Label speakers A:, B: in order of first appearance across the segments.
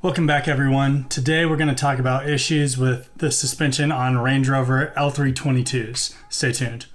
A: Welcome back, everyone. Today we're going to talk about issues with the suspension on Range Rover L322s. Stay tuned.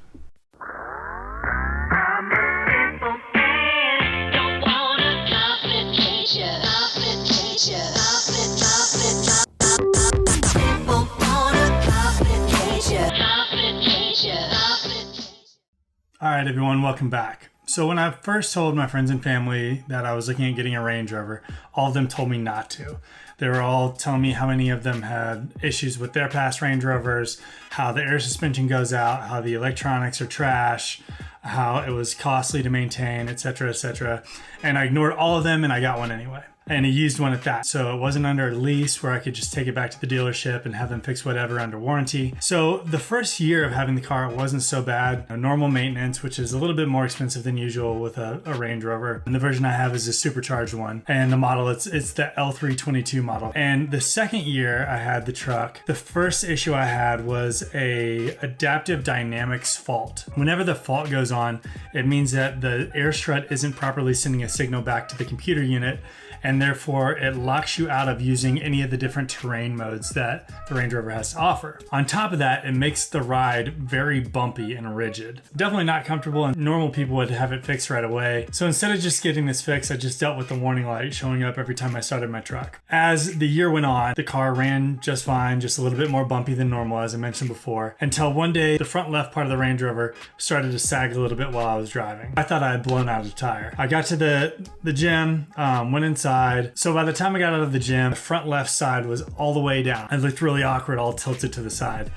A: Alright everyone, welcome back. So when I first told my friends and family that I was looking at getting a Range Rover, all of them told me not to. They were all telling me how many of them had issues with their past Range Rovers, how the air suspension goes out, how the electronics are trash, how it was costly to maintain, etc., etc. And I ignored all of them and I got one anyway. And a used one at that. So it wasn't under a lease where I could just take it back to the dealership and have them fix whatever under warranty. So the first year of having the car, it wasn't so bad. Normal maintenance, which is a little bit more expensive than usual with a Range Rover. And the version I have is a Supercharged one. And the model, it's the L322 model. And the second year I had the truck, the first issue I had was a adaptive dynamics fault. Whenever the fault goes on, it means that the air strut isn't properly sending a signal back to the computer unit, and therefore it locks you out of using any of the different terrain modes that the Range Rover has to offer. On top of that, it makes the ride very bumpy and rigid. Definitely not comfortable, and normal people would have it fixed right away. So instead of just getting this fixed, I just dealt with the warning light showing up every time I started my truck. As the year went on, the car ran just fine, just a little bit more bumpy than normal, as I mentioned before, until one day the front left part of the Range Rover started to sag a little bit while I was driving. I thought I had blown out a tire. I got to the gym, went inside. So by the time I got out of the gym, the front left side was all the way down. It looked really awkward, all tilted to the side.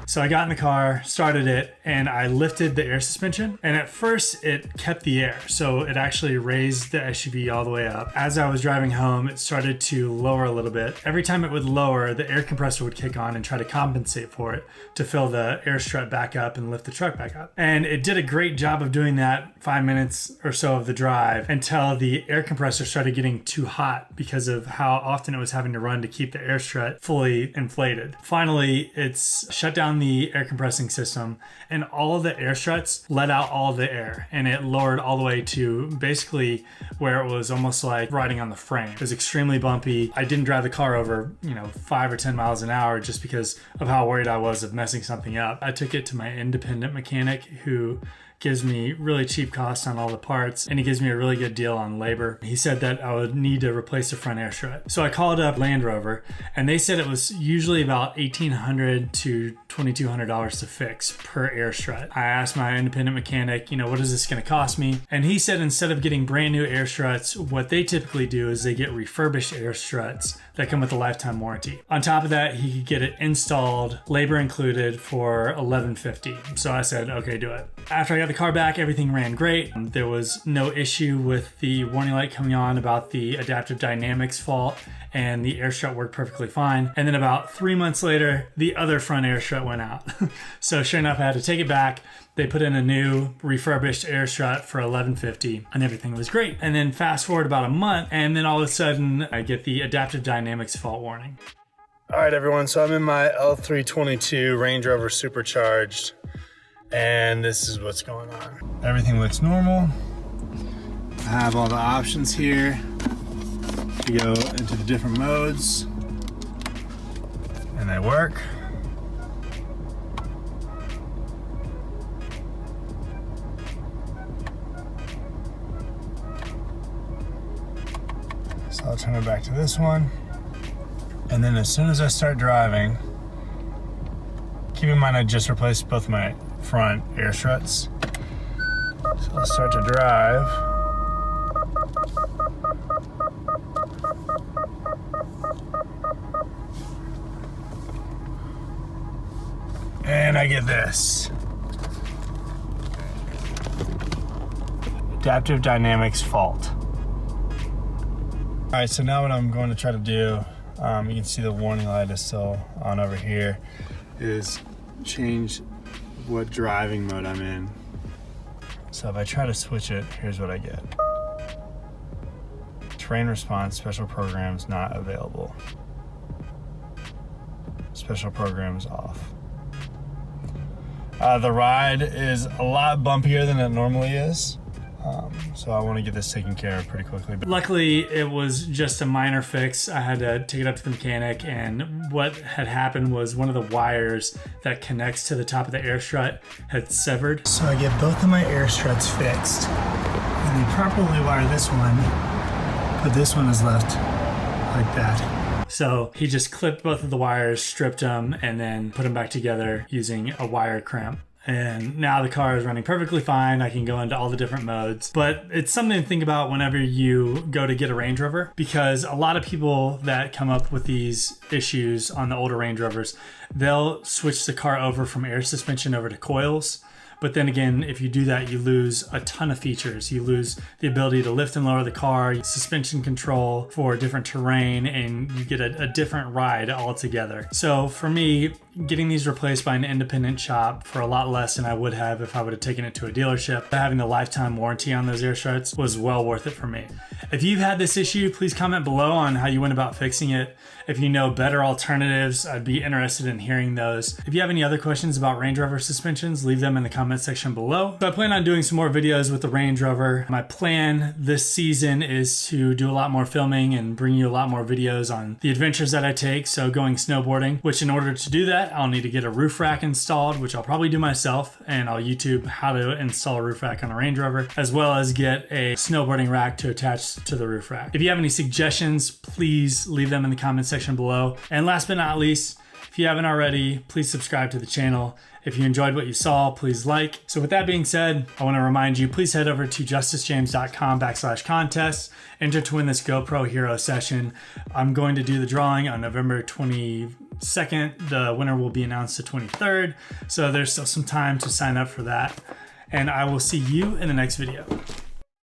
A: So I got in the car, started it, and I lifted the air suspension. And at first it kept the air. So it actually raised the SUV all the way up. As I was driving home, it started to lower a little bit. Every time it would lower, the air compressor would kick on and try to compensate for it to fill the air strut back up and lift the truck back up. And it did a great job of doing that 5 minutes or so of the drive until the air compressor started getting too hot because of how often it was having to run to keep the air strut fully inflated. Finally, it's shut down the air compressing system, and all of the air struts let out all the air, and it lowered all the way to basically where it was almost like riding on the frame. It was extremely bumpy. I didn't drive the car over 5 or 10 miles an hour just because of how worried I was of messing something up. I took it to my independent mechanic who gives me really cheap costs on all the parts, and he gives me a really good deal on labor. He said that I would need to replace the front air strut. So I called up Land Rover, and they said it was usually about $1,800 to $2,200 to fix per air strut. I asked my independent mechanic, what is this gonna cost me? And he said instead of getting brand new air struts, what they typically do is they get refurbished air struts that come with a lifetime warranty. On top of that, he could get it installed, labor included, for $1,150. So I said, okay, do it. After I got the car back, everything ran great. There was no issue with the warning light coming on about the adaptive dynamics fault, and the air strut worked perfectly fine. And then about 3 months later, the other front air strut went out. So sure enough, I had to take it back. They put in a new refurbished air strut for $1,150, and everything was great. And then fast forward about a month, and then all of a sudden I get the adaptive dynamics fault warning. All right, everyone, so I'm in my L322 Range Rover Supercharged, and this is what's going on. Everything looks normal. I have all the options here to go into the different modes, and they work. So I'll turn it back to this one. And then as soon as I start driving, keep in mind I just replaced both my front air struts. So I'll start to drive. And I get this. Adaptive dynamics fault. All right, so now what I'm going to try to do, you can see the warning light is still on over here, is change what driving mode I'm in. So if I try to switch it, here's what I get. Terrain response, special programs not available. Special programs off. The ride is a lot bumpier than it normally is.
B: So I want to get this taken care of pretty quickly. But
A: luckily, it was just a minor fix. I had to take it up to the mechanic, and what had happened was one of the wires that connects to the top of the air strut had severed. So I get both of my air struts fixed, and they properly wire this one, but this one is left like that. So he just clipped both of the wires, stripped them, and then put them back together using a wire crimp. And now the car is running perfectly fine. I can go into all the different modes. But it's something to think about whenever you go to get a Range Rover, because a lot of people that come up with these issues on the older Range Rovers, they'll switch the car over from air suspension over to coils. But then again, if you do that, you lose a ton of features. You lose the ability to lift and lower the car, suspension control for different terrain, and you get a different ride altogether. So for me, getting these replaced by an independent shop for a lot less than I would have if I would have taken it to a dealership, having the lifetime warranty on those air struts was well worth it for me. If you've had this issue, please comment below on how you went about fixing it. If you know better alternatives, I'd be interested in hearing those. If you have any other questions about Range Rover suspensions, leave them in the comment section below. So I plan on doing some more videos with the Range Rover. My plan this season is to do a lot more filming and bring you a lot more videos on the adventures that I take. So going snowboarding, which in order to do that, I'll need to get a roof rack installed, which I'll probably do myself, and I'll YouTube how to install a roof rack on a Range Rover, as well as get a snowboarding rack to attach to the roof rack. If you have any suggestions, please leave them in the comment section below. And last but not least, if you haven't already, please subscribe to the channel. If you enjoyed what you saw, please like. So with that being said, I want to remind you, please head over to justicejames.com/contest. Enter to win this GoPro Hero session. I'm going to do the drawing on November 22nd. The winner will be announced the 23rd. So there's still some time to sign up for that. And I will see you in the next video.